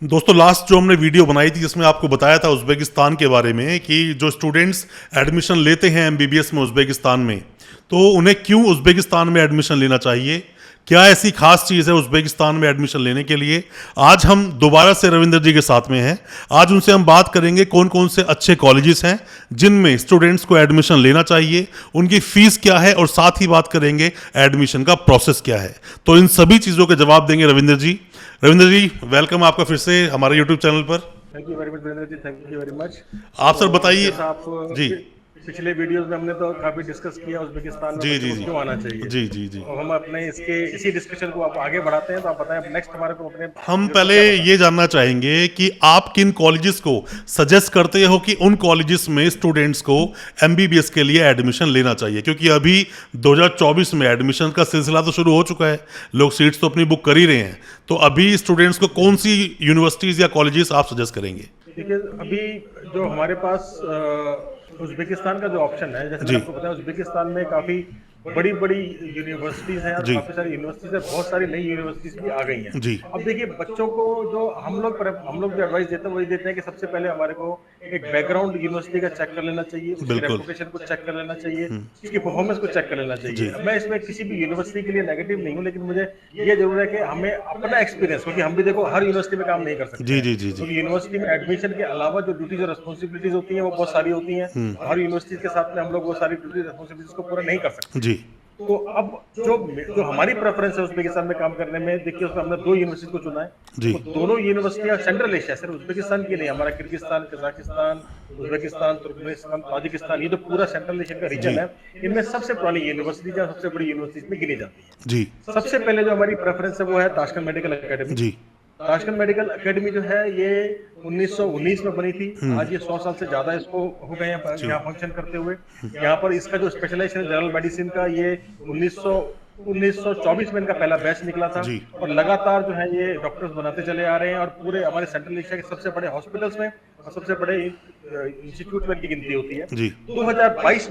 दोस्तों लास्ट जो हमने वीडियो बनाई थी जिसमें आपको बताया था उज़्बेकिस्तान के बारे में कि जो स्टूडेंट्स एडमिशन लेते हैं एमबीबीएस में उज़्बेकिस्तान में, तो उन्हें क्यों उज़्बेकिस्तान में एडमिशन लेना चाहिए, क्या ऐसी खास चीज़ है उज़्बेकिस्तान में एडमिशन लेने के लिए। आज हम दोबारा से रविंदर जी के साथ में हैं। आज उनसे हम बात करेंगे कौन कौन से अच्छे कॉलेजेस हैं जिनमें स्टूडेंट्स को एडमिशन लेना चाहिए, उनकी फीस क्या है, और साथ ही बात करेंगे एडमिशन का प्रोसेस क्या है। तो इन सभी चीज़ों के जवाब देंगे रविंदर जी। रविंद्र जी, वेलकम आपका फिर से हमारे यूट्यूब चैनल पर। Thank you very much Virendra ji, thank you very much. आप सर तो बताइए। जैसा आप जी पिछले वीडियोस में हमने तो काफी डिस्कस किया उज़्बेकिस्तान में जी बच्चों जी को जी क्यों आना चाहिए। जी जी जी तो हम अपने इसके इसी डिस्कशन को आप आगे बढ़ाते हैं, तो आप बताएं नेक्स्ट हमारे को अपने हम व्यूअर्स को पहले क्या बताएं। ये जानना चाहेंगे कि आप किन कॉलेजेस को सजेस्ट करते हो कि उन कॉलेजेस में स्टूडेंट्स को एमबीबीएस के लिए एडमिशन लेना चाहिए, क्योंकि अभी 2024 में एडमिशन का सिलसिला तो शुरू हो चुका है, लोग सीट्स तो अपनी बुक कर ही रहे हैं। तो अभी स्टूडेंट्स को कौन सी यूनिवर्सिटीज़ या कॉलेजेस आप सजेस्ट करेंगे? देखिए, अभी जो हमारे पास उज़्बेकिस्तान का जो ऑप्शन है, जैसे जी मैंने आपको बताया उज़्बेकिस्तान में काफी बड़ी बड़ी यूनिवर्सिटीज हैं और जी काफी सारी यूनिवर्सिटीज है, बहुत सारी नई यूनिवर्सिटीज भी आ गई हैं। जी अब देखिए, बच्चों को जो हम लोग जो एडवाइस देते हैं वही देते हैं कि सबसे पहले हमारे को एक बैकग्राउंड यूनिवर्सिटी का चेक कर लेना चाहिए, उसकी बिल्कुल। रेपुटेशन को चेक कर लेना चाहिए, उसकी परफॉर्मेंस को चेक कर लेना जी चाहिए। मैं इसमें किसी भी यूनिवर्सिटी के लिए नेगेटिव नहीं हूँ, लेकिन मुझे ये जरूर है कि हमें अपना एक्सपीरियंस, क्योंकि हम भी देखो हर यूनिवर्सिटी में काम नहीं कर सकते जी हैं, जी जी जी क्योंकि यूनिवर्सिटी में एडमिशन के अलावा जो ड्यूटीज और रिस्पॉन्सिबिलिटीज होती हैं वो बहुत सारी होती हैं। हर यूनिवर्सिटी के साथ में हम लोग वो सारी ड्यूटी रिस्पॉन्सिबिलिटीज को पूरा नहीं कर सकते। जी तो अब जो जो हमारी प्रेफरेंस है उज़्बेकिस्तान में काम करने में, देखिए उसमें हमने दो यूनिवर्सिटी को चुना है। जी तो दोनों यूनिवर्सिटियां सेंट्रल एशिया, सिर्फ उज़्बेकिस्तान की नहीं, हमारा Kyrgyzstan, Kazakhstan, Uzbekistan, Turkmenistan, Tajikistan, ये जो पूरा सेंट्रल एशिया का जी रीजन है, इनमें सबसे पुरानी यूनिवर्सिटी या सबसे बड़ी यूनिवर्सिटी में गिनी जाती है। जी सबसे पहले जो हमारी प्रेफरेंस है वो है ताशकंद मेडिकल एकेडमी। जी ताशकंद मेडिकल एकेडमी जो है ये 1919 में बनी थी। आज ये 100 साल से ज्यादा इसको हो गए हैं जी यहाँ फंक्शन करते हुए। यहाँ पर इसका जो स्पेशलाइजेशन है जनरल मेडिसिन का, ये 1924 में इनका पहला बैच निकला था। जी और लगातार जो है ये डॉक्टर्स बनाते चले आ रहे हैं, और पूरे हमारे सेंट्रल एशिया के सबसे बड़े हॉस्पिटल्स में और सबसे बड़े इंस्टीट्यूट में इनकी गिनती होती है। जी 2022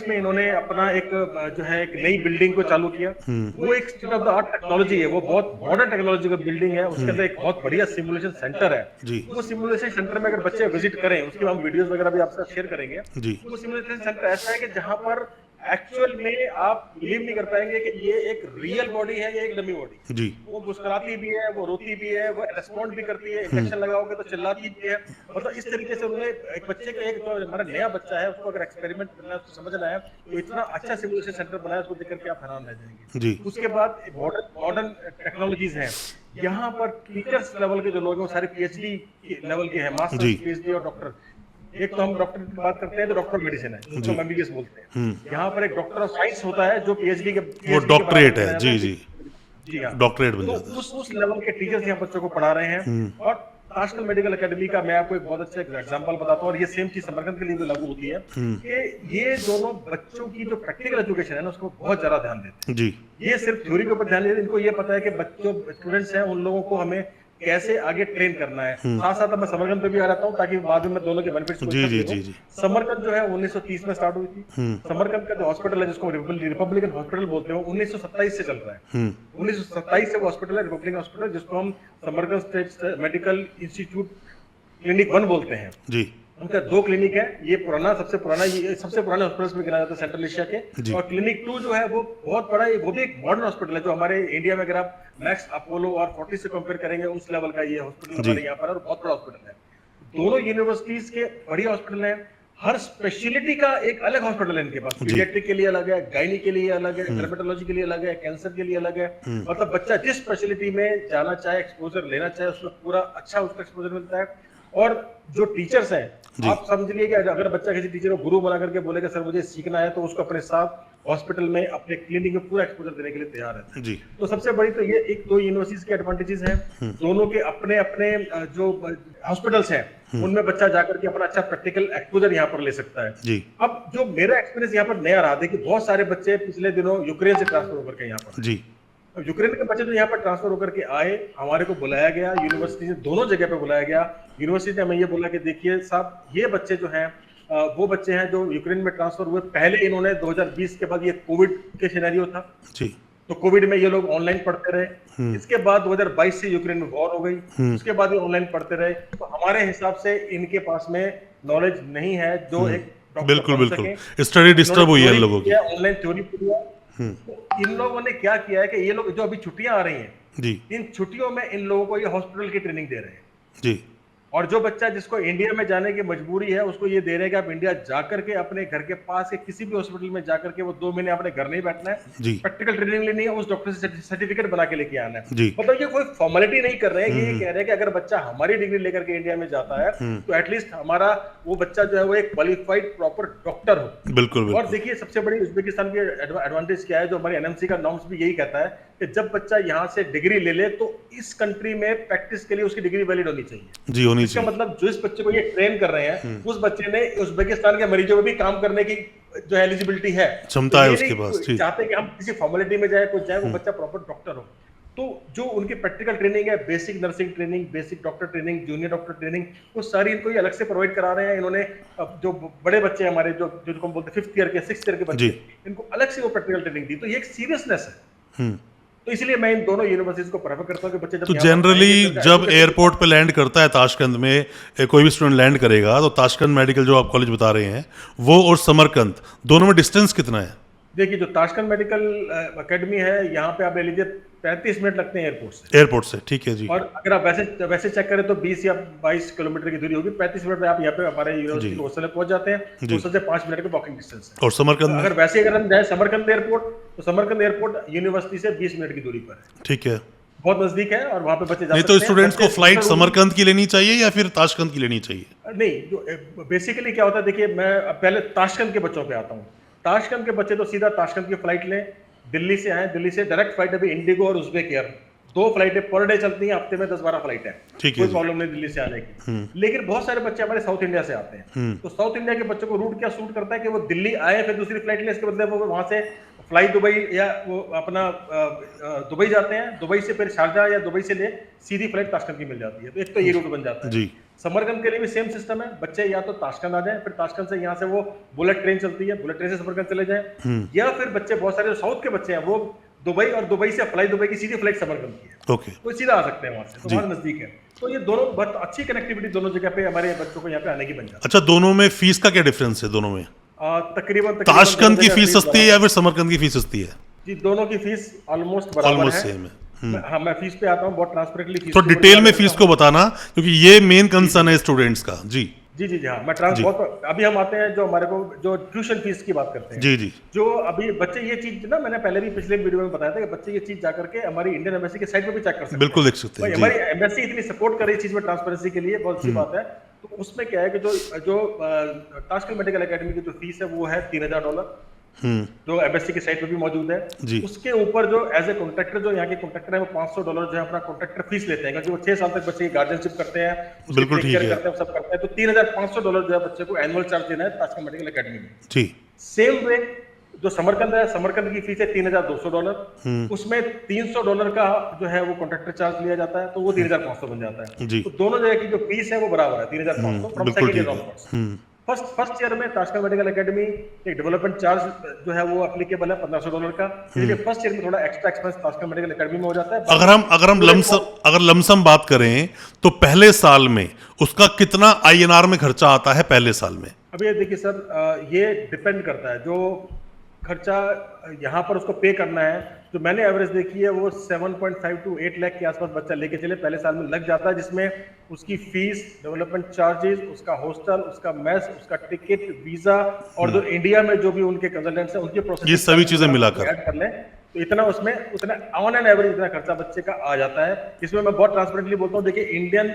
में इन्होंने अपना एक जो है एक नई बिल्डिंग को चालू किया। वो एक state of the art technology है, वो बहुत मॉडर्न टेक्नोलॉजी का बिल्डिंग है। उसके अंदर एक बहुत बढ़िया सिमुलेशन सेंटर है। जी वो सिमुलेशन सेंटर में अगर बच्चे विजिट करें, उसके हम वीडियोस वगैरह भी आपसे शेयर करेंगे। जी वो सिमुलेशन सेंटर ऐसा है कि जहां पर एक्चुअल में आप बिलीव नहीं कर पाएंगे कि ये एक रियल बॉडी है, ये एक डमी बॉडी। जी वो मुस्कुराती भी है, वो रोती भी है, वो रेस्पॉन्ड भी करती है, इंजेक्शन लगाओगे तो चिल्लाती भी है। मतलब इस तरीके से उन्होंने एक बच्चे का, एक जो हमारा नया बच्चा है उसको अगर एक्सपेरिमेंट करना है, उसको समझना है, तो इतना अच्छा सिमुलेशन सेंटर बनाया, उसको देख करके आप हैरान रह जाएंगे। जी उसके बाद मॉडर्न टेक्नोलॉजीज हैं। यहाँ पर टीचर्स लेवल के जो लोग हैं वो सारे पीएचडी लेवल के हैं, मास्टर, जी पीएचडी और डॉक्टर। एक तो हम डॉक्टर की बात करते हैं तो डॉक्टर मेडिसिन है, जिसको हम एमबीबीएस बोलते हैं। यहाँ पर एक डॉक्टर ऑफ साइंस होता है जो पीएचडी के वो डॉक्टरेट है। जी जी जी हाँ, डॉक्टरेट बन तो जाता है। उस लेवल के टीचर्स यहाँ बच्चों को पढ़ा रहे हैं। और ताशकंद मेडिकल एकेडमी का मैं आपको एक बहुत अच्छा एग्जांपल बताता हूँ, और ये सेम चीज समरकंद के लिए भी लागू होती है कि ये दोनों बच्चों की जो प्रैक्टिकल एजुकेशन है ना, उसको बहुत ज्यादा ध्यान देते हैं। जी ये सिर्फ थ्योरी के ऊपर ध्यान देते हैं, इनको ये पता है कि बच्चों स्टूडेंट्स हैं उन लोगों को हमें कैसे आगे ट्रेन करना है। साथ साथ मैं समरकंद पे भी आ रहता हूँ ताकि बाद में मैं दोनों के बेनिफिट्स को जी जी देखूं। जी जी समरकंद जो है 1930 में स्टार्ट हुई थी। समरकंद का जो हॉस्पिटल है, जिसको रिपब्लिकन हॉस्पिटल बोलते हैं, 1927 से चल रहा है। 1927 से वो हॉस्पिटल है, रिपब्लिकन हॉस्पिटल, जिसको हम Samarkand state medical institute clinic 1 बोलते हैं। जी उनका 2 क्लिनिक है। ये सबसे पुराने हॉस्पिटल्स में गिना जाता है सेंट्रल एशिया के। जी और क्लिनिक 2 जो है वो बहुत बड़ा है, वो भी एक मॉडर्न हॉस्पिटल है, जो हमारे इंडिया में अगर आप मैक्स अपोलो और फोर्टिस से कंपेयर करेंगे, उस लेवल का ये हॉस्पिटल हमारे यहाँ पर है, और बहुत बड़ा हॉस्पिटल है। दोनों यूनिवर्सिटीज के बढ़िया हॉस्पिटल हैं। हर स्पेशलिटी का एक अलग हॉस्पिटल है इनके पास। पीडियाट्रिक के लिए अलग है, गायनी के लिए अलग है, डर्मेटोलॉजी के लिए अलग है, कैंसर के लिए अलग है। मतलब बच्चा जिस स्पेशलिटी में जाना चाहे, एक्सपोजर लेना चाहे, उसमें पूरा अच्छा उसका एक्सपोजर मिलता है। और जो टीचर्स हैं, आप समझिए कि अगर बच्चा किसी टीचर को गुरु बना करके बोलेगा सर मुझे सीखना है, तो उसको अपने साथ हॉस्पिटल में, अपने क्लिनिक में पूरा एक्सपोजर देने के लिए तैयार है। जी तो सबसे बड़ी तो ये एक दो यूनिवर्सिटीज के एडवांटेजेस हैं। दोनों के अपने अपने जो हॉस्पिटल्स हैं, उनमें बच्चा जाकर के अपना अच्छा प्रैक्टिकल एक्सपोजर यहाँ पर ले सकता है। जी अब जो मेरा एक्सपीरियंस यहाँ पर नया रहा, देखिए बहुत सारे बच्चे पिछले दिनों यूक्रेन से ट्रांसफर होकर के यहाँ पर, जी अब यूक्रेन के बच्चे जो यहाँ पर ट्रांसफर होकर के आए, हमारे को बुलाया गया यूनिवर्सिटी से, दोनों जगह पे बुलाया गया। यूनिवर्सिटी ने हमें ये बोला कि देखिए साहब, ये बच्चे जो हैं वो बच्चे हैं जो यूक्रेन में ट्रांसफर हुए। पहले इन्होंने 2020 के बाद, ये कोविड के सिनेरियो था, जी तो कोविड में ये लोग ऑनलाइन पढ़ते रहे। इसके बाद 2022 से यूक्रेन में वॉर हो गई, उसके बाद ये ऑनलाइन पढ़ते रहे। तो हमारे हिसाब से इनके पास में नॉलेज नहीं है जो एक डॉक्टर बिल्कुल बन बिल्कुल सके। स्टडी डिस्टर्ब हुई है इन लोगों की। ऑनलाइन थ्योरी पढ़ी है। तो इन लोगों ने क्या किया है कि ये लोग जो अभी छुट्टियां आ रही हैं, जी इन छुट्टियों में इन लोगों को ये हॉस्पिटल की ट्रेनिंग दे रहे हैं। जी और जो बच्चा जिसको इंडिया में जाने की मजबूरी है, उसको ये दे रहे हैं कि आप इंडिया जाकर के अपने घर के पास के किसी भी हॉस्पिटल में जाकर के वो 2 महीने अपने घर नहीं बैठना है, जी प्रैक्टिकल ट्रेनिंग लेनी है, उस डॉक्टर से सर्टिफिकेट बना के लेके आना है। जी मतलब ये कोई फॉर्मेलिटी नहीं कर रहे हैं, ये कह रहे हैं कि अगर बच्चा हमारी डिग्री लेकर के इंडिया में जाता है तो एटलीस्ट हमारा वो बच्चा जो है वो एक क्वालिफाइड प्रॉपर डॉक्टर हो। बिल्कुल और बिल्कुल देखिए सबसे बड़ी उज्बेकिस्तान की एडवांटेज क्या है, जो हमारी एनएमसी का नॉर्म्स भी यही कहता है कि जब बच्चा यहाँ से डिग्री ले ले तो इस कंट्री में प्रैक्टिस के लिए उसकी डिग्री वैलिड होनी चाहिए। जी होनी इसका चाहिए। मतलब जो इस बच्चे को ये ट्रेन कर रहे हैं, उस बच्चे ने उज्बेकिस्तान के मरीजों में भी काम करने की जो एलिजिबिलिटी है, क्षमता तो है ये उसके नहीं पास, ठीक। चाहते कि हम किसी फॉर्मेलिटी में जाए, कुछ जाए, वो बच्चा प्रॉपर डॉक्टर हो। तो जो उनकी प्रैक्टिकल ट्रेनिंग है, basic nursing training, basic doctor training, junior doctor training, वो सारी इनको ये अलग से प्रोवाइड करा रहे हैं इन्होंने। अब जो बड़े बच्चे हमारे जो जो हम बोलते हैं 5th ईयर के 6th ईयर के बच्चे, इनको अलग से वो प्रैक्टिकल ट्रेनिंग दी। तो ये एक सीरियसनेस है। तो इसलिए मैं इन दोनों यूनिवर्सिटीज को प्रेफर करता हूं कि बच्चे जब तो यहाँ पर जनरली आएंगे, तो जब education- एयरपोर्ट पे लैंड करता है ताशकंद में, कोई भी स्टूडेंट लैंड करेगा तो ताशकंद मेडिकल जो आप कॉलेज बता रहे हैं वो और समरकंद दोनों में डिस्टेंस कितना है? देखिए जो ताशकंद मेडिकल एकेडमी है, यहाँ पे आप ले लीजिए 35 मिनट लगते हैं एयरपोर्ट से। एयरपोर्ट से, ठीक है जी। और अगर आप वैसे चेक करें तो 20 या 22 किलोमीटर की दूरी होगी। 35 मिनट में आप यहाँ पे हमारे यूनिवर्सिटी के हॉस्टल में पहुंच जाते हैं। जी। हॉस्टल से 5 मिनट का वॉकिंग डिस्टेंस है। और समरकंद में? अगर वैसे अगर हम जाए समरकंद एयरपोर्ट, तो समरकंद एयरपोर्ट यूनिवर्सिटी से 20 मिनट की दूरी पर है, ठीक है। बहुत नजदीक है और वहाँ पे बच्चे जा नहीं सकते तो हैं। स्टूडेंट्स को बच्चे- फ्लाइट बच्चे- समरकंद की लेनी चाहिए या फिर ताशकंद की लेनी चाहिए? नहीं, जो बेसिकली क्या होता है, देखिए मैं पहले ताशकंद के बच्चों पे आता हूँ। ताशकंद के बच्चे तो सीधा ताशकंद की फ्लाइट लें, दिल्ली से आए, दिल्ली से डायरेक्ट फ्लाइट अभी इंडिगो और उज्बेक एयर 2 फ्लाइटें पर डे चलती हैं, हफ्ते में 10-12 फ्लाइट है, ठीक है कोई जी। प्रॉब्लम नहीं दिल्ली से आने की। लेकिन बहुत सारे बच्चे हमारे साउथ इंडिया से आते हैं, तो साउथ इंडिया के बच्चों को रूट क्या सूट करता है कि वो दिल्ली आए फिर दूसरी फ्लाइट ले, इसके बदले वो वहां से फ्लाई दुबई या वो अपना दुबई जाते हैं, दुबई से फिर शारजा या दुबई से ले सीधी फ्लाइट ताशकंद की मिल जाती है। तो एक तो ये रूट बन जाता है। जी समरकंद के लिए भी सेम सिस्टम है, बच्चे या तो ताशकंद आ जाएं, फिर ताशकंद से यहाँ से वो बुलेट ट्रेन चलती है, बुलेट ट्रेन से समरकंद चले जाएं, या फिर बच्चे बहुत सारे जो साउथ के बच्चे हैं वो दुबई और दुबई से फ्लाई दुबई की सीधी फ्लाइट समरकंद की है, ओके वो सीधा आ सकते हैं वहां से, तो वहां नजदीक है। तो ये दोनों बहुत अच्छी कनेक्टिविटी दोनों जगह पे हमारे बच्चों को यहाँ पे आने की बन जाती अच्छा, दोनों में फीस का क्या डिफरेंस है दोनों में? है। तकरीबन ताशकंद की दोनों फीस जगह सस्ती है या फिर समरकंद की फीस सस्ती है? जी, दोनों की फीस ऑलमोस्ट बराबर ऑलमोस्ट है। सेम है। हाँ, मैं फीस पे आता हूँ, बहुत ट्रांसपेरेंटली फीस तो के ऊपर डिटेल में बात फीस करता को हूँ। बताना क्योंकि ये मेन कंसर्न है स्टूडेंट्स का। जी जी, हाँ, मैं जी। बहुत अभी हम आते हैं जो हमारे को जो ट्यूशन फीस की बात करते हैं। जी जी जो अभी बच्चे ये चीज ना, मैंने पहले भी पिछले वीडियो में बताया था कि बच्चे ये चीज जाकर के हमारी इंडियन एम्बेसी के साइट पे भी चेक कर सकते हैं। बिल्कुल देख सकते भाई हैं हमारी जी। एम्बेसी इतनी सपोर्ट कर रही है इस चीज में, ट्रांसपेरेंसी के लिए बहुत अच्छी बात है। तो उसमें क्या है कि जो ताशकंद मेडिकल एकेडमी की जो फीस है वो है $3000, जो एम्बेसी की साइट पे भी मौजूद है। जी। उसके ऊपर जो एज ए कॉन्ट्रैक्टर जो यहाँ के कॉन्ट्रैक्टर है वो $500 जो है अपना कॉन्ट्रैक्टर फीस लेते हैं, क्योंकि वो 6 साल तक बच्चे की गार्जियनशिप करते हैं, उसकी बिल्कुल take ठीक care है। करते हैं, सब करते हैं। तो $3500 जो है बच्चे को एनुअल चार्ज देना है ताशकंद मेडिकल एकेडमी में। जी सेम वे जो समरकंद है, समरकंद की फीस है $3200, उसमें $300 का जो है वो कॉन्ट्रैक्टर चार्ज लिया जाता है, तो वो 3500 बन जाता है। जी। तो दोनों जगह की जो फीस है वो बराबर है, 3500 फ्रॉम बिल्कुल सेकंड ईयर ठीक है। ऑनवर्ड्स। फर्स्ट ईयर में ताशकंद मेडिकल एकेडमी एक डेवलपमेंट चार्ज जो है वो एप्लीकेबल है $1500 का, इसलिए फर्स्ट ईयर में थोड़ा extra expense Tashkent medical academy में हो जाता है। अगर हम लमसम बात करें तो पहले साल में उसका कितना INR में खर्चा आता है पहले साल में? अब ये देखिए सर, ये डिपेंड करता है, जो खर्चा यहाँ पर उसको पे करना है, जो मैंने एवरेज देखी है वो 7.5 to 8 लाख के आसपास बच्चा लेके चले पहले साल में लग जाता है, जिसमें उसकी फीस, डेवलपमेंट चार्जेस, उसका हॉस्टल, उसका मेस, उसका टिकट, वीजा और जो इंडिया में जो भी उनके कंसल्टेंट्स हैं उनके प्रोसेस, ये सभी चीजें मिलाकर ऐड कर लें तो इतना उसमें उतना ऑन एन एवरेज इतना खर्चा बच्चे का आ जाता है। इसमें मैं बहुत ट्रांसपेरेंटली बोलता हूँ, देखिए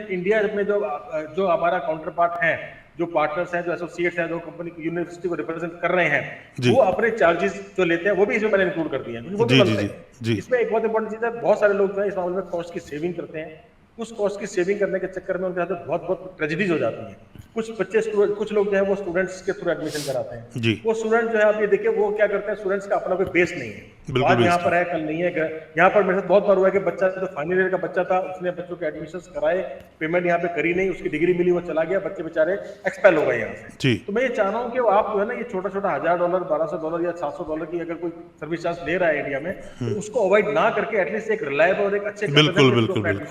इंडिया में जो हमारा काउंटर पार्ट है, जो पार्टनर्स हैं, जो एसोसिएट्स हैं, जो कंपनी यूनिवर्सिटी को रिप्रेजेंट कर रहे हैं, वो अपने चार्जेस जो लेते हैं वो भी इसमें मैंने इंक्लूड कर दिए हैं, वो भी बनते हैं। इसमें एक बहुत इंपॉर्टेंट चीज है, बहुत सारे लोग जो है इस मामले में कॉस्ट की सेविंग करते हैं। उस कॉस्ट की सेविंग करने के चक्कर में उनके साथ बहुत बहुत ट्रेजेडीज हो जाती हैं। कुछ बच्चे कुछ लोग जो है वो स्टूडेंट्स के थ्रू एडमिशन कराते हैं। जी वो स्टूडेंट जो है आप ये देखिए वो क्या करते हैं, स्टूडेंट्स का अपना कोई बेस नहीं है, बिल्कुल आज यहाँ बेस्ट पर है कल नहीं है। यहाँ पर मेरे साथ बहुत बार हुआ है कि बच्चा जो फाइनल ईयर का बच्चा था उसने बच्चों के एडमिशन कराए, पेमेंट यहाँ पे करी नहीं, उसकी डिग्री मिली, वो चला गया, बच्चे बेचारे एक्सपेल हो गए यहाँ से। जी तो मैं ये चाह रहा हूँ कि आप जो है ना ये छोटा छोटा $1000 $1200 या $700 की अगर कोई सर्विस चार्ज ले रहा है इंडिया में, तो उसको अवॉइड ना करके एटलीस्ट एक रिलायबल और एक अच्छे बिल्कुल बिल्कुल बिल्कुल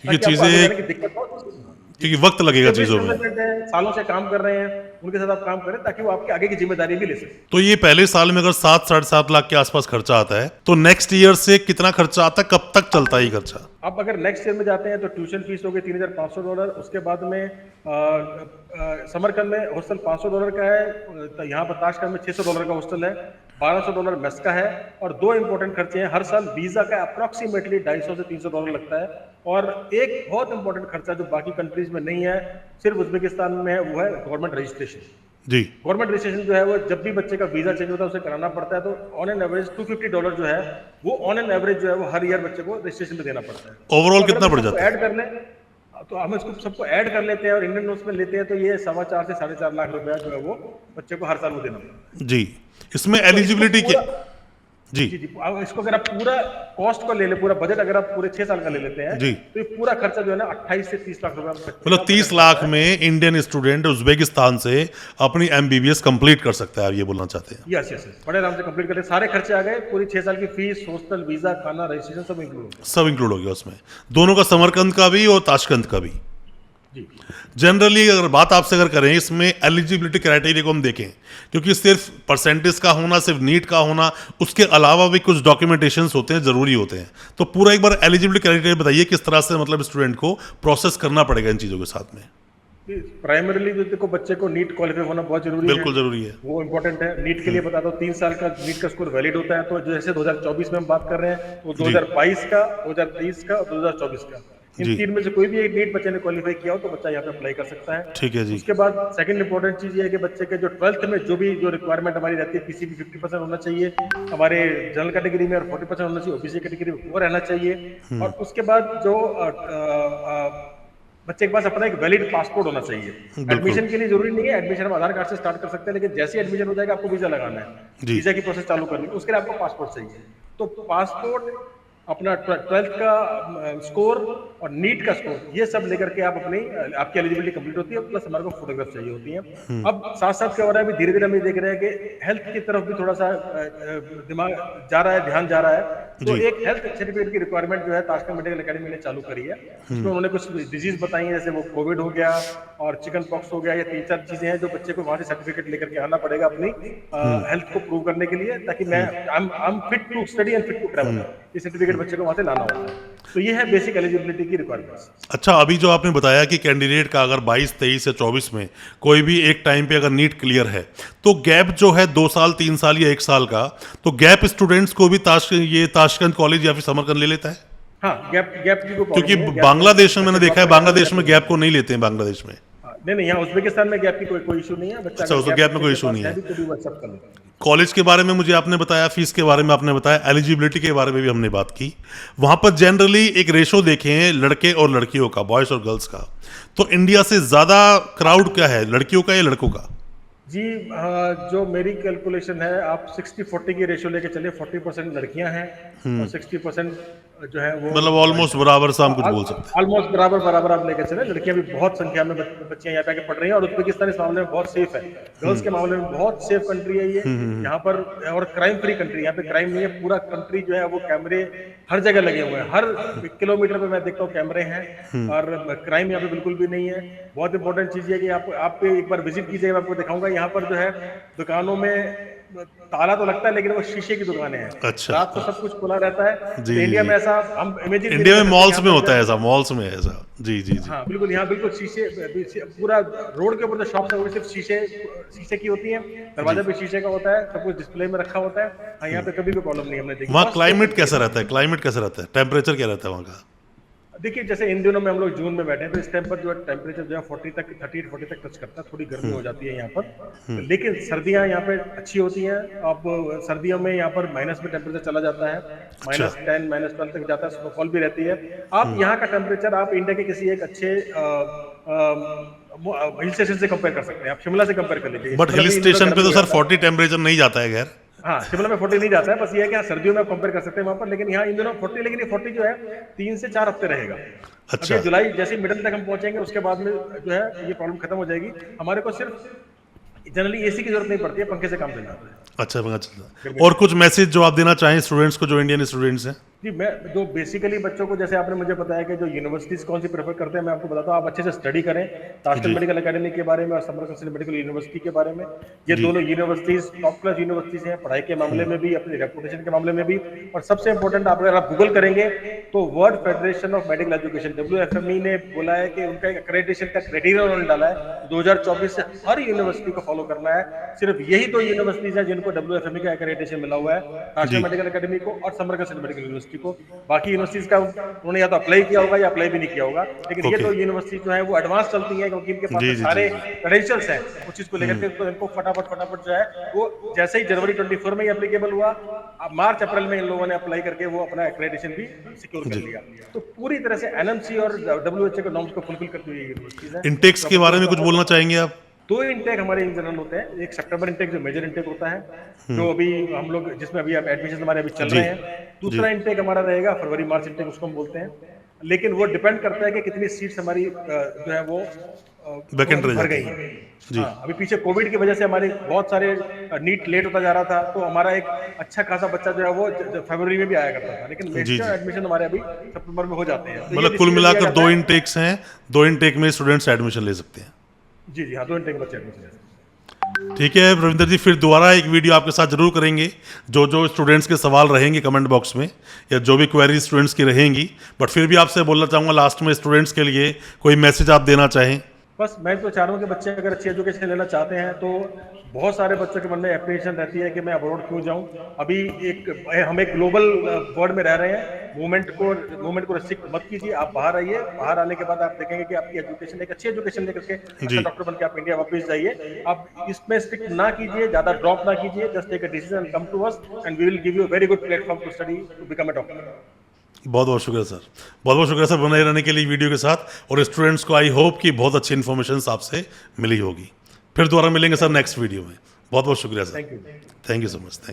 क्योंकि चीजें दिक्कत हो। क्योंकि वक्त लगेगा चीजों में। सालों से काम कर रहे हैं, उनके साथ आप काम करें ताकि वो आपके आगे की जिम्मेदारी भी ले सके। तो ये पहले साल में अगर 7-7.5 लाख के आसपास खर्चा आता है तो नेक्स्ट ईयर से कितना खर्चा आता है, कब तक चलता है ये खर्चा? अब अगर नेक्स्ट ईयर में जाते हैं तो ट्यूशन फीस हो गई $3500, उसके बाद में समरकंद में हॉस्टल $500 का है, तो यहाँ पर ताशकंद में $600 का हॉस्टल है, $1200 मेस का है, और दो इंपॉर्टेंट खर्चे हैं। हर साल वीजा का अप्रोक्सीमेटली $250 से $300 लगता है, और एक बहुत इंपॉर्टेंट खर्चा जो बाकी कंट्रीज में नहीं है, सिर्फ उज्बेकिस्तान में है, वो है गवर्नमेंट रजिस्ट्रेशन। जी गवर्नमेंट रजिस्ट्रेशन जो है वो जब भी बच्चे का वीजा चेंज होता है उसे कराना पड़ता है, तो ऑन एन एवरेज $250 जो है वो ऑन एन एवरेज जो है वो हर ईयर बच्चे को रजिस्ट्रेशन पे देना पड़ता है। ओवरऑल तो अगर कितना हम बढ़ इसको जाता है? ऐड कर लें तो हम इसको सबको ऐड कर लेते हैं और इंडियन नोट्स में लेते हैं, तो ये 4.25 से 4.5 लाख रुपया जो है वो बच्चे को हर साल वो देना पड़ता है। जी इसमें तो इसको एलिजिबिलिटी क्या? पूरा- जी जी जी, अब इसको अगर आप पूरा कॉस्ट को ले ले, पूरा बजट अगर आप पूरे 6 साल का ले लेते हैं, जी। तो ये पूरा खर्चा जो है ना 28 से 30 लाख रुपया मतलब 30 लाख में इंडियन स्टूडेंट उज्बेकिस्तान से अपनी एमबीबीएस कंप्लीट कर सकता है, आप ये बोलना चाहते हैं? यस यस, बड़े आराम से कंप्लीट करते, सारे खर्चे आ गए, पूरी 6 साल की फीस, हॉस्टल, वीजा, खाना, रजिस्ट्रेशन सब इंक्लूड हो गया। सब इंक्लूड हो गया उसमें, दोनों का, समरकंद का भी और ताशकंद का भी। जी जनरली अगर बात आपसे अगर करें इसमें एलिजिबिलिटी क्राइटेरिया को हम देखें, क्योंकि सिर्फ परसेंटेज का होना, सिर्फ नीट का होना, उसके अलावा भी कुछ डॉक्यूमेंटेशंस होते हैं, जरूरी होते हैं, तो पूरा एक बार एलिजिबिलिटी क्राइटेरिया बताइए किस तरह से मतलब स्टूडेंट को प्रोसेस करना पड़ेगा इन चीज़ों के साथ में। प्राइमरीली जो देखो बच्चे को नीट क्वालिफाई होना बहुत जरूरी है, बिल्कुल जरूरी है। वो इंपॉर्टेंट है। नीट के लिए बता दो 3 साल का नीट का स्कोर वैलिड होता है, तो जैसे 2024 में हम बात कर रहे हैं, वो 2022 का, 2023 का और 2024 का, इन जी। 3 में से कोई भी एक नीट बच्चे ने क्वालिफाई किया हो तो बच्चा यहाँ पे अप्लाई कर सकता है। ठीक है जी। उसके बाद सेकंड इंपॉर्टेंट चीज ये है कि बच्चे के जो 12th में जो रिक्वायरमेंट हमारी रहती है, पीसीबी 50% होना चाहिए हमारे जनरल कैटेगरी में, और 40% होना चाहिए ओबीसी कैटेगरी में, वो रहना चाहिए। और उसके बाद जो बच्चे के पास अपना एक वैलिड पासपोर्ट होना चाहिए। एडमिशन के लिए जरूरी नहीं है, एडमिशन हम आधार कार्ड से स्टार्ट कर सकते हैं, लेकिन जैसे एडमिशन हो जाएगा आपको वीजा लगाना है, जी। वीजा की प्रोसेस चालू करनी है, उसके लिए आपको पासपोर्ट चाहिए। तो पासपोर्ट, अपना 12th का स्कोर और नीट का स्कोर, ये सब लेकर के आप अपनी आपकी एलिजिबिलिटी कंप्लीट होती है, प्लस हमारे को फोटोग्राफ चाहिए होती है। अब साथ साथ क्या हो रहा है, अभी धीरे धीरे हम ये देख रहे हैं कि हेल्थ की तरफ भी थोड़ा सा दिमाग जा रहा है, ध्यान जा रहा है। तो जी। एक हेल्थ सर्टिफिकेट की रिक्वायरमेंट जो है ताशकंद मेडिकल एकेडमी ने चालू करी है। उसमें उन्होंने कुछ डिजीज बताई है, जैसे वो कोविड हो गया और चिकन पॉक्स हो गया, ये 3-4 चीजें हैं जो बच्चे को वहां से सर्टिफिकेट लेकर के आना पड़ेगा अपनी हेल्थ को प्रूव करने के लिए, ताकि मैं I am fit to study and fit to travel, ये सर्टिफिकेट बच्चे को वहां से लाना होता है। तो ये है बेसिक एलिजिबिलिटी की रिक्वायरमेंट्स। अच्छा, अभी जो आपने बताया कि कैंडिडेट का अगर 22, 23 या 24 में कोई भी एक टाइम पे अगर नीट क्लियर है, तो गैप जो है 2 साल, 3 साल या 1 साल का, तो गैप स्टूडेंट्स को भी ताशकंद कॉलेज या फिर समरकंद ले लेता है? हाँ, गैप की कोई क्योंकि प्रॉब्लम नहीं है। बांग्लादेश में मैंने देखा है, बांग्लादेश में गैप को नहीं लेते हैं बांग्लादेश में। नहीं, यहाँ उज्बेकिस्तान में गैप की कोई इशू नहीं है। बच्चा अच्छा, उसमें गैप में कोई इशू नहीं है। तो भी वो accept कर लेते हैं। कॉलेज के बारे में मुझे आपने बताया, फीस के बारे में आपने बताया, एलिजिबिलिटी के बारे में भी हमने बात की। वहां पर जनरली एक रेशो देखें लड़के और लड़कियों का, बॉयज और गर्ल्स का, तो इंडिया से ज्यादा क्राउड क्या है, लड़कियों का या लड़कों का? जी, जो मेरी कैलकुलेशन है, आप 60-40 की रेशियो लेके चलिए, 40% लड़कियां हैं और 60% जो है वो मतलब ऑलमोस्ट बराबर से हम कुछ बोल सकते हैं। ऑलमोस्ट बराबर आप लेकर चले। लड़कियां भी बहुत संख्या में बच्चियां यहाँ पे आके पढ़ रही हैं, और उज्बेकिस्तान इस मामले में बहुत सेफ है, गर्ल्स के मामले में बहुत सेफ कंट्री है ये यहाँ पर, और क्राइम फ्री कंट्री, यहाँ पे क्राइम नहीं है। पूरा कंट्री जो है वो कैमरे हर जगह लगे हुए हैं, हर किलोमीटर पे मैं देखता हूँ कैमरे हैं, और क्राइम यहाँ पे बिल्कुल भी नहीं है। बहुत इंपॉर्टेंट चीज है कि आप एक बार विजिट कीजिएगा, मैं आपको दिखाऊंगा। यहाँ पर जो है दुकानों में ताला तो लगता है, लेकिन वो शीशे की दुकानें हैं। अच्छा। रात को सब कुछ खुला रहता है। जी, तो इंडिया जी। में ऐसा हम इमेजिन, इंडिया में मॉल्स में होता है ऐसा, मॉल्स में है ऐसा। जी जी जी। हाँ बिल्कुल, यहाँ बिल्कुल शीशे, पूरा रोड के ऊपर जो शॉप्स है वो सिर्फ शीशे की होती है, दरवाजा भी शीशे का होता है, सब कुछ डिस्प्ले में रखा होता है। हाँ, यहाँ पे कभी कोई प्रॉब्लम नहीं हमने देखी। वहाँ क्लाइमेट कैसा रहता है, क्लाइमेट कैसा रहता है, टेम्परेचर क्या रहता है वहाँ का? देखिए जैसे इन दिनों में हम लोग जून में बैठे हैं तो इस टाइम पर जो है टेम्परेचर जो है 40 तक 38-40 तक टच करता है, थोड़ी गर्मी हो जाती है यहाँ पर। लेकिन सर्दियाँ यहाँ पे अच्छी होती हैं। अब सर्दियों में यहाँ पर माइनस में टेम्परेचर चला जाता है, अच्छा। -10 -12 तक जाता है, स्नोफॉल भी रहती है। आप यहाँ का टेम्परेचर आप इंडिया के किसी एक अच्छे हिल स्टेशन से कंपेयर कर सकते हैं। आप शिमला से कंपेयर कर लीजिए। बट शिमला हिल भी इन दिनों स्टेशन पे गर्मी तो हो सर जाता है। 40 टेम्परेचर नहीं जाता है खैर। हाँ, शिमला में 40 नहीं जाता है, बस ये है कि हाँ सर्दियों में आप कंपेयर कर सकते हैं वहां पर, लेकिन यहाँ इन दिनों 40, लेकिन ये 40 जो है 3 से 4 हफ्ते रहेगा। अब अच्छा ये जुलाई जैसे मिडिल तक हम पहुंचेंगे उसके बाद में जो है ये प्रॉब्लम खत्म हो जाएगी। हमारे को सिर्फ जनरली एसी की जरूरत नहीं पड़ती है, पंखे से काम चल जाता है। अच्छा पंखा चलता है। और कुछ मैसेज जो आप देना चाहें स्टूडेंट्स को जो इंडियन स्टूडेंट्स हैं? जी, मैं जो बेसिकली बच्चों को, जैसे आपने मुझे बताया कि जो यूनिवर्सिटीज कौन सी प्रेफर करते हैं, मैं आपको बताता हूँ। आप अच्छे से स्टडी करें ताशकंद जी। मेडिकल एकेडमी के बारे में और समरकंद मेडिकल यूनिवर्सिटी के बारे में। ये जी। दोनों यूनिवर्सिटीज टॉप क्लास यूनिवर्सिटीज हैं, पढ़ाई के मामले में भी, अपनी रेपुटेशन के मामले में भी। और सबसे इंपॉर्टेंट, आप अगर आप गूगल करेंगे तो world federation of medical education WFME ने बोला है कि उनका एक एक्रेडिटेशन का क्राइटेरिया उन्होंने डाला है 2024 से हर यूनिवर्सिटी को फॉलो करना है। सिर्फ यही 2 यूनिवर्सिटीज हैं जिनको WFME का एक्रेडिटेशन मिला हुआ है, ताशकंद मेडिकल एकेडमी को और समरकंद मेडिकल यूनिवर्सिटी को। बाकी यूनिवर्सिटीज का उन्होंने या तो अप्लाई किया होगा या अप्लाई भी नहीं किया होगा, लेकिन ये ओके। 2 यूनिवर्सिटी जो है वो एडवांस चलती हैं क्योंकि इनके पास जी, में जी, सारे जी। क्रेडेंशियल्स हैं उस चीज को लेकर के। तो इनको फटाफट जो है वो जैसे ही जनवरी 24 में ही एप्लीकेबल हुआ, अब मार्च अप्रैल में इन लोगों ने अप्लाई करके वो अपना एक्रेडिटेशन भी सिक्योर कर लिया। तो पूरी तरह से NMC और WHO के नॉर्म्स को फुलफिल करती हुई यूनिवर्सिटीज है। इंटेक्स के बारे में कुछ बोलना चाहेंगे आप? 2 इंटेक हमारे इन जनरल होते हैं। एक सितंबर इंटेक जो मेजर इंटेक होता है, जो अभी हम लोग जिसमें अभी एडमिशन हमारे अभी चल जी। रहे हैं। दूसरा इंटेक हमारा रहेगा फरवरी मार्च इंटेक, उसको हम बोलते हैं। लेकिन वो डिपेंड करता है कि कितनी सीट्स हमारी जो है वो वैकेंट रह भर जाती गई हैं। हैं। जी। हाँ, अभी पीछे कोविड की वजह से हमारे बहुत सारे नीट लेट होता जा रहा था, तो हमारा एक अच्छा खासा बच्चा जो है वो फरवरी में भी आया करता था, लेकिन जी, मेजर जी। एडमिशन हमारे अभी सितंबर में हो जाते हैं। तो ये मतलब कुल decision मिलाकर लिया 2 जाता है। इंटेक्स हैं, 2 इंटेक में स्टूडेंट्स एडमिशन ले सकते हैं। जी जी हाँ, 2 इंटेक बच्चे एडमिशन ले सकते हैं। ठीक है रविंदर जी, फिर दोबारा एक वीडियो आपके साथ जरूर करेंगे। जो स्टूडेंट्स के सवाल रहेंगे कमेंट बॉक्स में, या जो भी क्वेरी स्टूडेंट्स की रहेंगी। बट फिर भी आपसे बोलना चाहूँगा लास्ट में स्टूडेंट्स के लिए कोई मैसेज आप देना चाहें? बस मैं तो चाह रहा हूँ कि बच्चे अगर अच्छी एजुकेशन लेना चाहते हैं तो बहुत सारे बच्चों के मन में एप्रीहेंशन रहती है कि मैं अब्रॉड क्यों जाऊँ। अभी हम एक ग्लोबल वर्ल्ड में रह रहे हैं। मूवमेंट को रिस्ट्रिक्ट मत कीजिए। आप बाहर आइए, बाहर आने के बाद आप देखेंगे कि आपकी एजुकेशन एक अच्छी एजुकेशन लेकर के अच्छा डॉक्टर बन के आप इंडिया वापस जाइए। आप इसमें स्टिक ना कीजिए, ज्यादा ड्रॉप ना कीजिए। Just take a decision, come to us and we will give you a very good platform to study to become a doctor. बहुत बहुत शुक्रिया सर, बहुत बहुत शुक्रिया सर बने रहने के लिए वीडियो के साथ। और स्टूडेंट्स को आई होप कि बहुत अच्छी इन्फॉर्मेशन आपसे मिली होगी। फिर दोबारा मिलेंगे सर नेक्स्ट वीडियो में। बहुत बहुत शुक्रिया sir. Thank you. Thank you so much. Thank you.